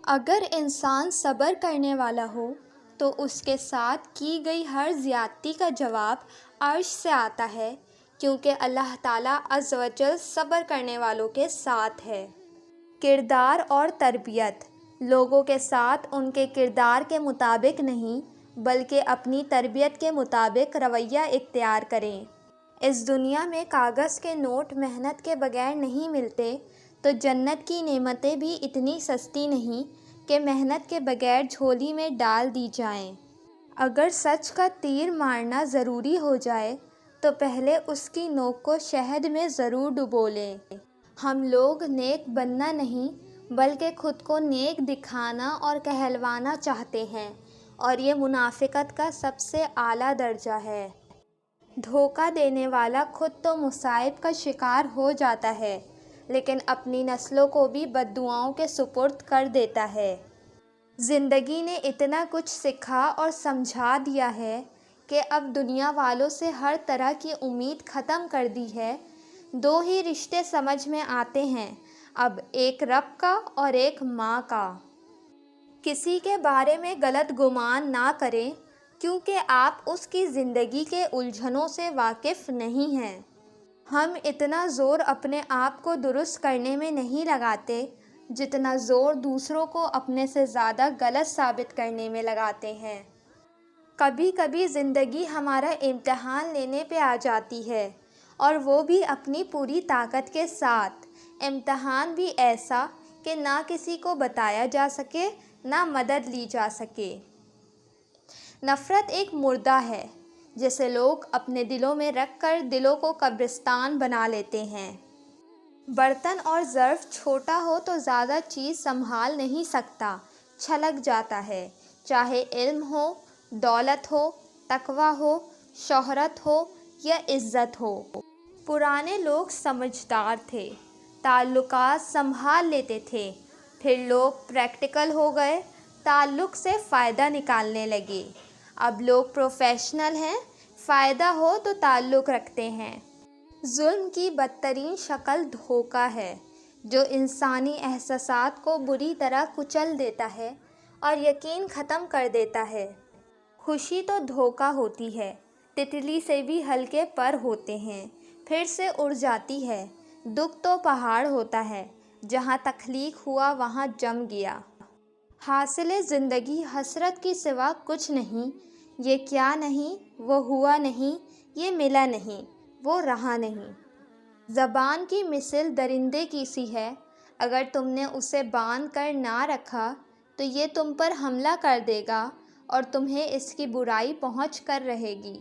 اگر انسان صبر کرنے والا ہو تو اس کے ساتھ کی گئی ہر زیادتی کا جواب عرش سے آتا ہے، کیونکہ اللہ تعالیٰ عز و جل صبر کرنے والوں کے ساتھ ہے۔ کردار اور تربیت۔ لوگوں کے ساتھ ان کے کردار کے مطابق نہیں بلکہ اپنی تربیت کے مطابق رویہ اختیار کریں۔ اس دنیا میں کاغذ کے نوٹ محنت کے بغیر نہیں ملتے، تو جنت کی نعمتیں بھی اتنی سستی نہیں کہ محنت کے بغیر جھولی میں ڈال دی جائیں۔ اگر سچ کا تیر مارنا ضروری ہو جائے تو پہلے اس کی نوک کو شہد میں ضرور ڈبو لیں۔ ہم لوگ نیک بننا نہیں بلکہ خود کو نیک دکھانا اور کہلوانا چاہتے ہیں، اور یہ منافقت کا سب سے اعلیٰ درجہ ہے۔ دھوکہ دینے والا خود تو مصائب کا شکار ہو جاتا ہے، لیکن اپنی نسلوں کو بھی بددعاؤں کے سپرد کر دیتا ہے۔ زندگی نے اتنا کچھ سکھا اور سمجھا دیا ہے کہ اب دنیا والوں سے ہر طرح کی امید ختم کر دی ہے۔ دو ہی رشتے سمجھ میں آتے ہیں اب، ایک رب کا اور ایک ماں کا۔ کسی کے بارے میں غلط گمان نہ کریں، کیونکہ آپ اس کی زندگی کے الجھنوں سے واقف نہیں ہیں۔ ہم اتنا زور اپنے آپ کو درست کرنے میں نہیں لگاتے جتنا زور دوسروں کو اپنے سے زیادہ غلط ثابت کرنے میں لگاتے ہیں۔ کبھی کبھی زندگی ہمارا امتحان لینے پہ آ جاتی ہے، اور وہ بھی اپنی پوری طاقت کے ساتھ۔ امتحان بھی ایسا کہ نہ کسی کو بتایا جا سکے، نہ مدد لی جا سکے۔ نفرت ایک مردہ ہے جسے لوگ اپنے دلوں میں رکھ کر دلوں کو قبرستان بنا لیتے ہیں۔ برتن اور ظرف چھوٹا ہو تو زیادہ چیز سنبھال نہیں سکتا، چھلک جاتا ہے، چاہے علم ہو، دولت ہو، تقویٰ ہو، شہرت ہو یا عزت ہو۔ پرانے لوگ سمجھدار تھے، تعلقات سنبھال لیتے تھے، پھر لوگ پریکٹیکل ہو گئے، تعلق سے فائدہ نکالنے لگے۔ اب لوگ پروفیشنل ہیں، فائدہ ہو تو تعلق رکھتے ہیں۔ ظلم کی بدترین شکل دھوکہ ہے، جو انسانی احساسات کو بری طرح کچل دیتا ہے اور یقین ختم کر دیتا ہے۔ خوشی تو دھوکہ ہوتی ہے، تتلی سے بھی ہلکے پر ہوتے ہیں، پھر سے اڑ جاتی ہے۔ دکھ تو پہاڑ ہوتا ہے، جہاں تخلیق ہوا وہاں جم گیا۔ حاصل زندگی حسرت کی سوا کچھ نہیں۔ یہ کیا نہیں، وہ ہوا نہیں، یہ ملا نہیں، وہ رہا نہیں۔ زبان کی مثل درندے کی سی ہے، اگر تم نے اسے باندھ کر نہ رکھا تو یہ تم پر حملہ کر دے گا اور تمہیں اس کی برائی پہنچ کر رہے گی۔